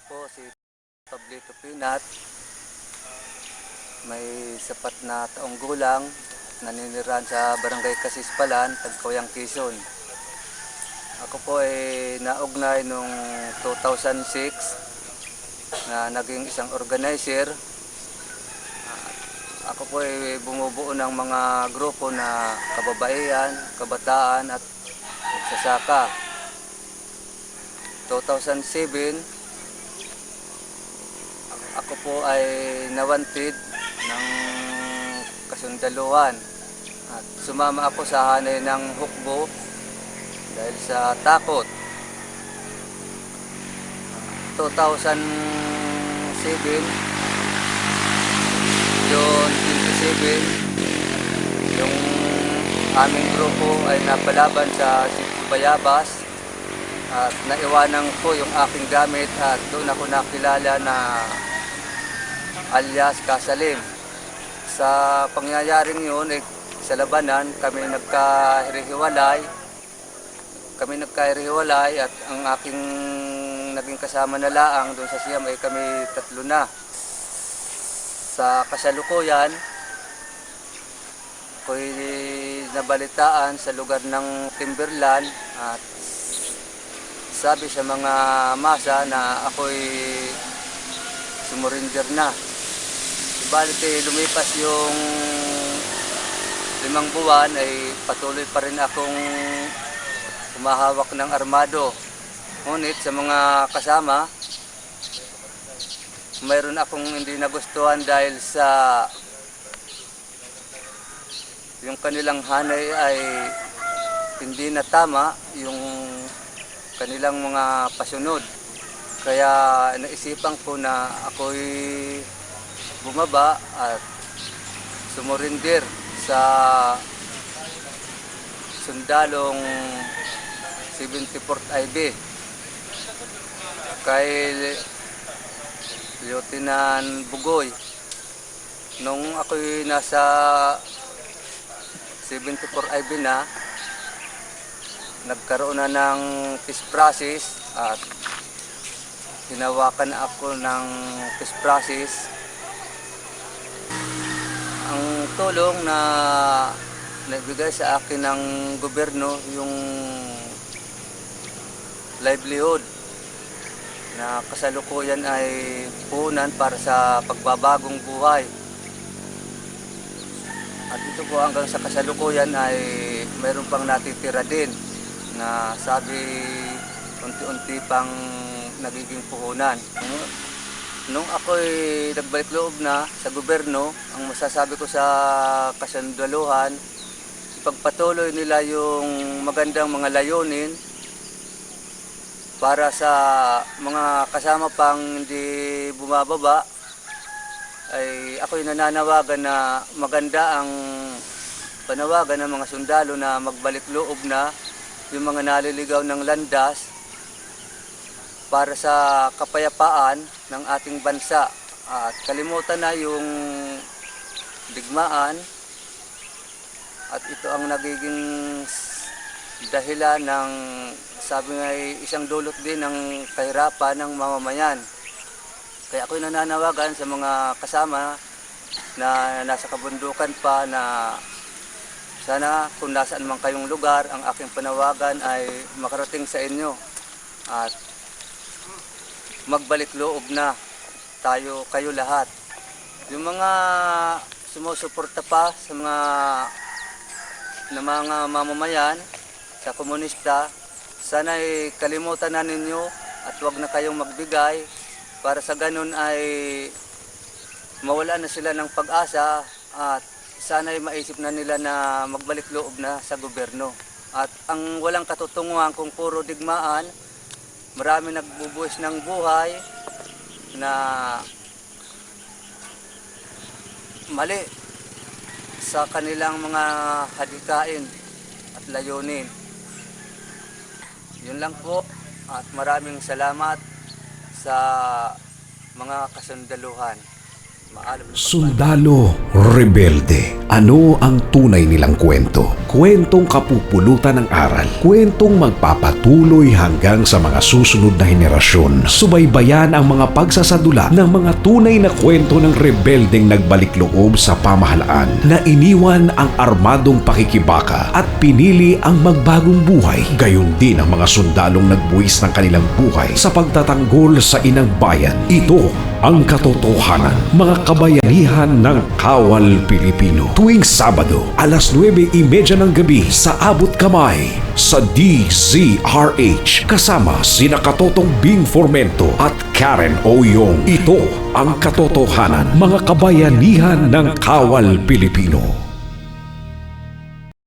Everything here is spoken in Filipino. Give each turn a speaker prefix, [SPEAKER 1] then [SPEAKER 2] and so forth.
[SPEAKER 1] po si Pablito Pinat, may sapat na taong gulang, naninirahan sa Barangay Kasispalan, Tagkuyang, Quezon. Ako po ay naugnay noong 2006 na naging isang organizer. Ako po ay bumubuo ng mga grupo na kababaihan, kabataan at magsasaka. 2007, ako po ay nawantid ng kasundaluhan at sumama ako sa hanay ng hukbo dahil sa takot. 2007, June 27, yung aming grupo ay napalaban sa Sitio Bayabas at naiwanan ko yung aking gamit at doon ako nakilala na alias Kasalim. Sa pangyayaring yun, sa labanan kami nagkahihiwalay at ang aking naging kasama na laang doon sa Siam ay kami tatlo na. Sa kasalukuyan, ako'y nabalitaan sa lugar ng Timberland at sabi sa mga masa na ako'y sumurinder na. Subalit lumipas yung 5 buwan ay patuloy pa rin akong humahawak ng armado. Ngunit sa mga kasama, mayroon akong hindi nagustuhan dahil sa yung kanilang hanay ay hindi na tama yung kanilang mga pasunod. Kaya naisipan ko na ako'y bumaba at sumurinder sa sundalong 74th IB kay Lieutenant Bugoy. Nung ako'y nasa 74 IB na, nagkaroon na ng peace process at hinawakan ako ng peace process. Ang tulong na nagbigay sa akin ng gobyerno yung livelihood na kasalukuyan ay puhunan para sa pagbabagong buhay. At ito po hanggang sa kasalukuyan ay mayroon pang natitira din na sabi unti-unti pang nagiging puhunan. Nung ako'y nagbalik loob na sa gobyerno, ang masasabi ko sa kasundaluhan, ipagpatuloy nila yung magandang mga layunin para sa mga kasama pang hindi bumababa. Ay ako'y nananawagan na maganda ang panawagan ng mga sundalo na magbalik loob na yung mga naliligaw ng landas para sa kapayapaan ng ating bansa at kalimutan na yung digmaan at ito ang nagiging dahilan ng sabi nga isang dulot din ng kahirapan ng mamamayan. Kaya ako'y nananawagan sa mga kasama na nasa kabundukan pa na sana kung nasaan man kayong lugar, ang aking panawagan ay makarating sa inyo at magbalik loob na kayo lahat. Yung mga sumusuporta pa sa mga mamamayan, sa komunista, sana ay kalimutan na ninyo at huwag na kayong magbigay para sa ganun ay mawala na sila ng pag-asa at sana ay maisip na nila na magbalik loob na sa gobyerno. At ang walang katutunguhan kung puro digmaan, marami nagbubuhis ng buhay na mali sa kanilang mga hadikain at layunin. Yun lang po at maraming salamat sa mga kasundaluhan. maalab na
[SPEAKER 2] Sundalo Rebelde. Ano ang tunay nilang kwento? Kwentong kapupulutan ng aral. Kwentong magpapatuloy hanggang sa mga susunod na henerasyon. Subaybayan ang mga pagsasadula ng mga tunay na kwento ng rebeldeng nagbalik loob sa pamahalaan na iniwan ang armadong pakikibaka at pinili ang magbagong buhay. Gayon din ang mga sundalong nagbuwis ng kanilang buhay sa pagtatanggol sa inang bayan. Ito ang katotohanan, mga kabayanihan ng Kawal Pilipino. Tuwing Sabado, alas 9:30 ng gabi sa Abot Kamay sa DZRH. Kasama sina Katotong Bing Formento at Karen Oyong. Ito ang katotohanan, mga kabayanihan ng Kawal Pilipino.